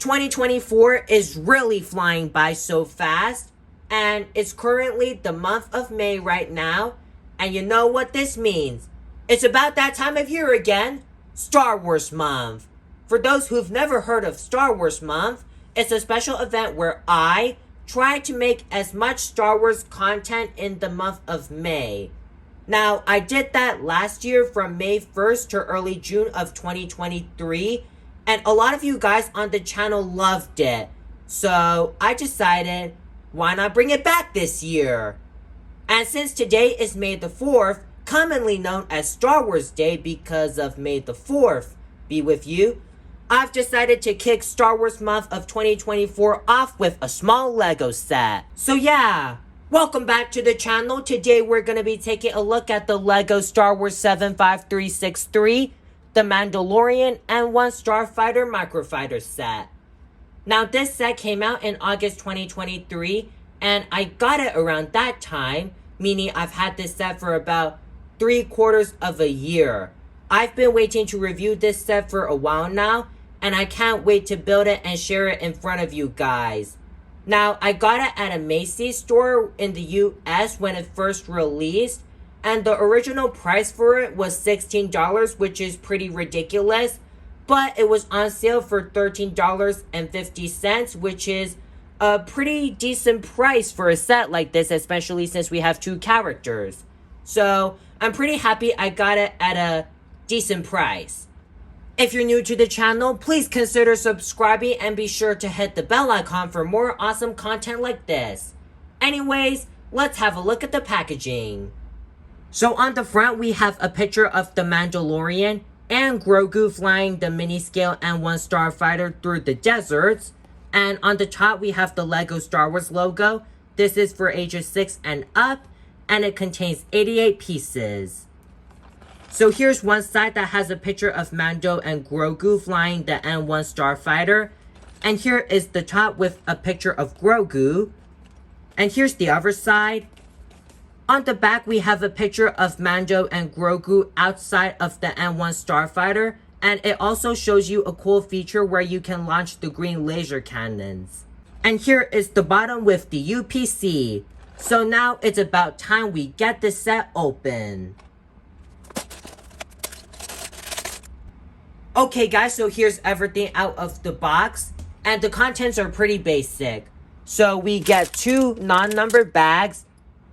2024 is really flying by so fast, and it's currently the month of May right now, and you know what this means. It's about that time of year again, Star Wars Month. For those who've never heard of Star Wars Month, it's a special event where I try to make as much Star Wars content in the month of May. Now, I did that last year from May 1st to early June of 2023, and a lot of you guys on the channel loved it. So I decided, why not bring it back this year? And since today is May the 4th, commonly known as Star Wars Day because of May the 4th be with you, I've decided to kick Star Wars Month of 2024 off with a small Lego set. So yeah, welcome back to the channel. Today we're going to be taking a look at the Lego Star Wars 75363, the Mandalorian N-1 Starfighter Microfighter set. Now this set came out in August 2023, and I got it around that time, meaning I've had this set for about 3/4 of a year. I've been waiting to review this set for a while now, and I can't wait to build it and share it in front of you guys. Now, I got it at a Macy's store in the US when it first released, and the original price for it was $16, which is pretty ridiculous, but it was on sale for $13.50, which is a pretty decent price for a set like this, especially since we have 2 characters. So, I'm pretty happy I got it at a decent price. If you're new to the channel, please consider subscribing and be sure to hit the bell icon for more awesome content like this. Anyways, let's have a look at the packaging. So on the front, we have a picture of the Mandalorian and Grogu flying the mini-scale N-1 Starfighter through the deserts. And on the top, we have the Lego Star Wars logo. This is for ages 6 and up, and it contains 88 pieces. So here's one side that has a picture of Mando and Grogu flying the N-1 Starfighter. And here is the top with a picture of Grogu. And here's the other side. On the back, we have a picture of Mando and Grogu outside of the N-1 Starfighter. And it also shows you a cool feature where you can launch the green laser cannons. And here is the bottom with the UPC. So now it's about time we get the set open. Okay guys, so here's everything out of the box, and the contents are pretty basic. So we get 2 non-numbered bags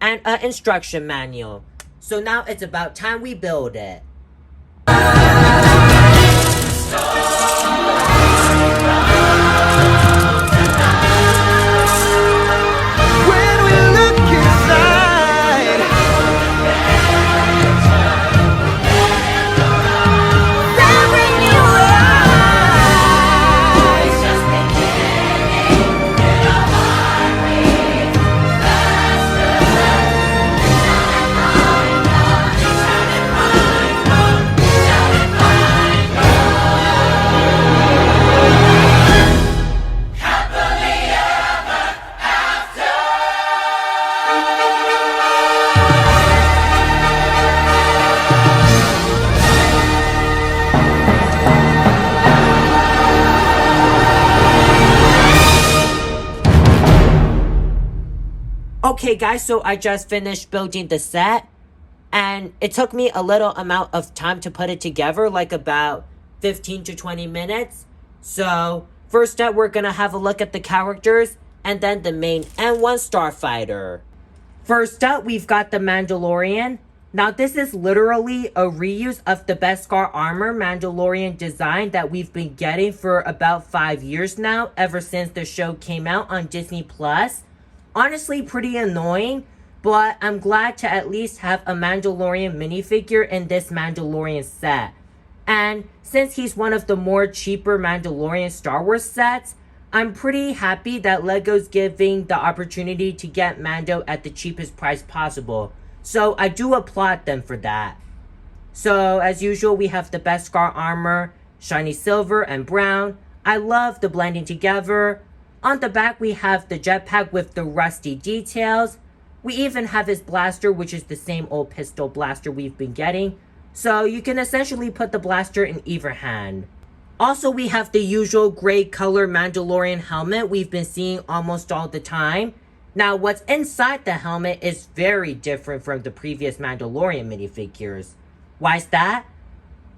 and an instruction manual. So now it's about time we build it. Okay guys, so I just finished building the set, and it took me a little amount of time to put it together, like about 15 to 20 minutes. So first up, we're gonna have a look at the characters and then the main N-1 Starfighter. First up, we've got the Mandalorian. Now this is literally a reuse of the Beskar armor Mandalorian design that we've been getting for about 5 years now, ever since the show came out on Disney Plus. Honestly, pretty annoying, but I'm glad to at least have a Mandalorian minifigure in this Mandalorian set. And since he's one of the more cheaper Mandalorian Star Wars sets, I'm pretty happy that LEGO's giving the opportunity to get Mando at the cheapest price possible. So I do applaud them for that. So as usual, we have the Beskar armor, shiny silver and brown. I love the blending together. On the back, we have the jetpack with the rusty details. We even have his blaster, which is the same old pistol blaster we've been getting. So you can essentially put the blaster in either hand. Also, we have the usual gray color Mandalorian helmet we've been seeing almost all the time. Now, what's inside the helmet is very different from the previous Mandalorian minifigures. Why's that?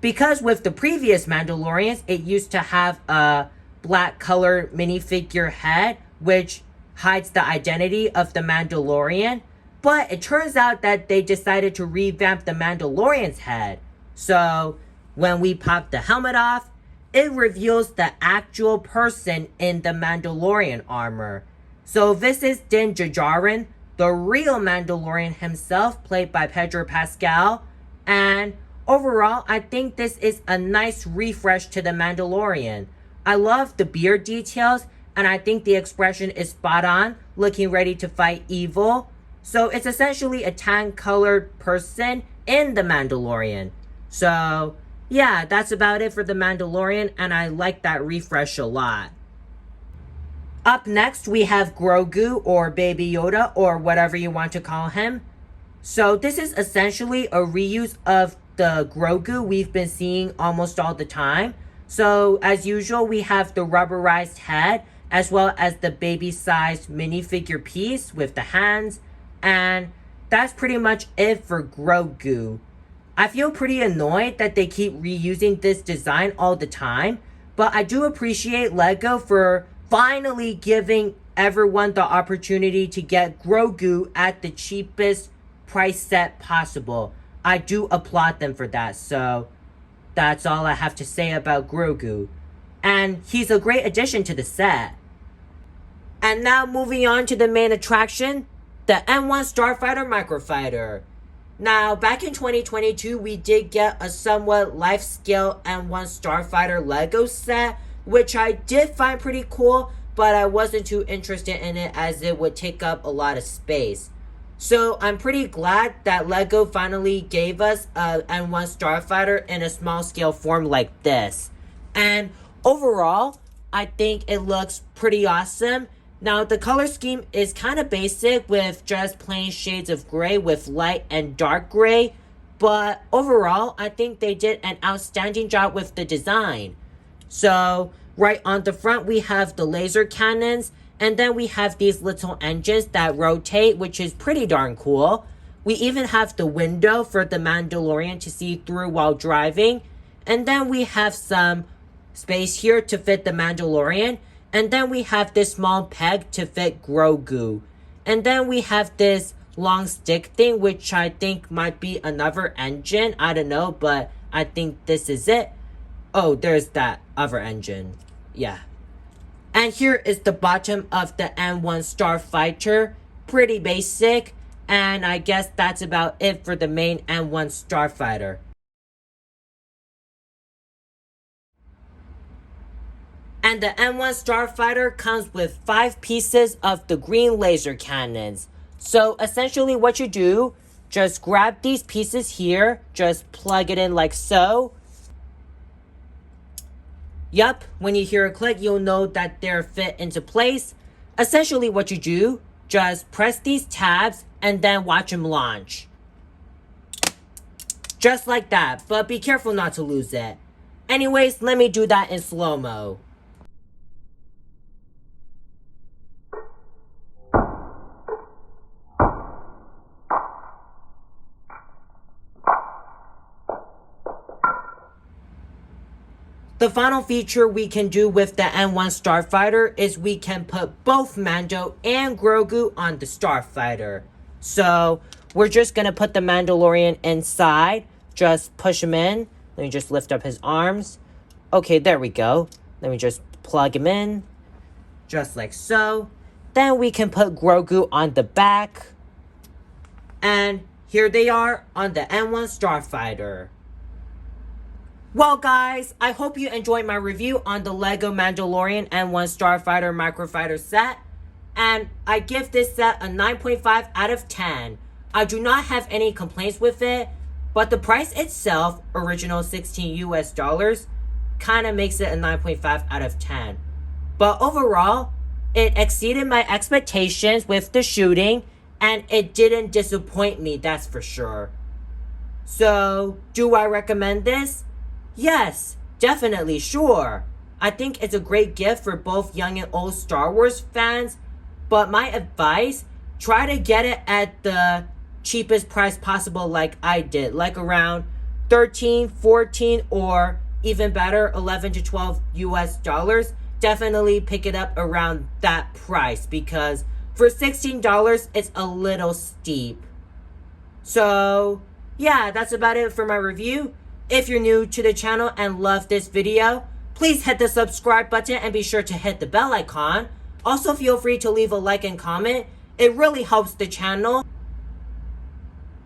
Because with the previous Mandalorians, it used to have a black color minifigure head, which hides the identity of the Mandalorian. But it turns out that they decided to revamp the Mandalorian's head. So, when we pop the helmet off, it reveals the actual person in the Mandalorian armor. So this is Din Djarin, the real Mandalorian himself, played by Pedro Pascal. And overall, I think this is a nice refresh to the Mandalorian. I love the beard details, and I think the expression is spot on, looking ready to fight evil. So it's essentially a tan-colored person in the Mandalorian. So yeah, that's about it for the Mandalorian, and I like that refresh a lot. Up next, we have Grogu, or Baby Yoda, or whatever you want to call him. So this is essentially a reuse of the Grogu we've been seeing almost all the time. So as usual, we have the rubberized head, as well as the baby-sized minifigure piece with the hands. And that's pretty much it for Grogu. I feel pretty annoyed that they keep reusing this design all the time, but I do appreciate LEGO for finally giving everyone the opportunity to get Grogu at the cheapest price set possible. I do applaud them for that, so that's all I have to say about Grogu. And he's a great addition to the set. And now moving on to the main attraction, the N-1 Starfighter Microfighter. Now, back in 2022, we did get a somewhat life-scale N-1 Starfighter Lego set, which I did find pretty cool, but I wasn't too interested in it as it would take up a lot of space. So I'm pretty glad that LEGO finally gave us a N-1 Starfighter in a small-scale form like this. And overall, I think it looks pretty awesome. Now, the color scheme is kind of basic with just plain shades of gray with light and dark gray. But overall, I think they did an outstanding job with the design. So, right on the front, we have the laser cannons. And then we have these little engines that rotate, which is pretty darn cool. We even have the window for the Mandalorian to see through while driving. And then we have some space here to fit the Mandalorian. And then we have this small peg to fit Grogu. And then we have this long stick thing, which I think might be another engine. I don't know, but I think this is it. Oh, there's that other engine. Yeah. And here is the bottom of the N-1 Starfighter. Pretty basic. And I guess that's about it for the main N-1 Starfighter. And the N-1 Starfighter comes with 5 pieces of the green laser cannons. So essentially what you do, just grab these pieces here, just plug it in like so. Yup, when you hear a click, you'll know that they're fit into place. Essentially what you do, just press these tabs and then watch them launch. Just like that, but be careful not to lose it. Anyways, let me do that in slow-mo. The final feature we can do with the N-1 Starfighter is we can put both Mando and Grogu on the Starfighter. So, we're just going to put the Mandalorian inside. Just push him in. Let me just lift up his arms. Okay, there we go. Let me just plug him in. Just like so. Then we can put Grogu on the back. And here they are on the N-1 Starfighter. Well guys, I hope you enjoyed my review on the LEGO Mandalorian N-1 Starfighter Microfighter set. And I give this set a 9.5 out of 10. I do not have any complaints with it, but the price itself, original 16 US dollars, kind of makes it a 9.5 out of 10. But overall, it exceeded my expectations with the shooting, and it didn't disappoint me, that's for sure. So, do I recommend this? Yes, Definitely, sure. I think it's a great gift for both young and old Star Wars fans, but my advice, try to get it at the cheapest price possible like I did, like around 13, 14, or even better, 11 to 12 US dollars. Definitely pick it up around that price because for $16, it's a little steep. So, yeah, that's about it for my review. If you're new to the channel and love this video, please hit the subscribe button and be sure to hit the bell icon. Also, feel free to leave a like and comment. It really helps the channel.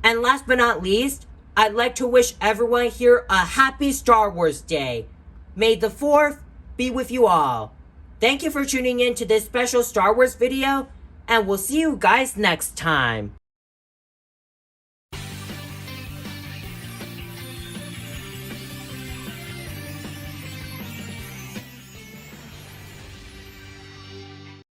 And last but not least, I'd like to wish everyone here a happy Star Wars Day. May the 4th be with you all. Thank you for tuning in to this special Star Wars video, and we'll see you guys next time.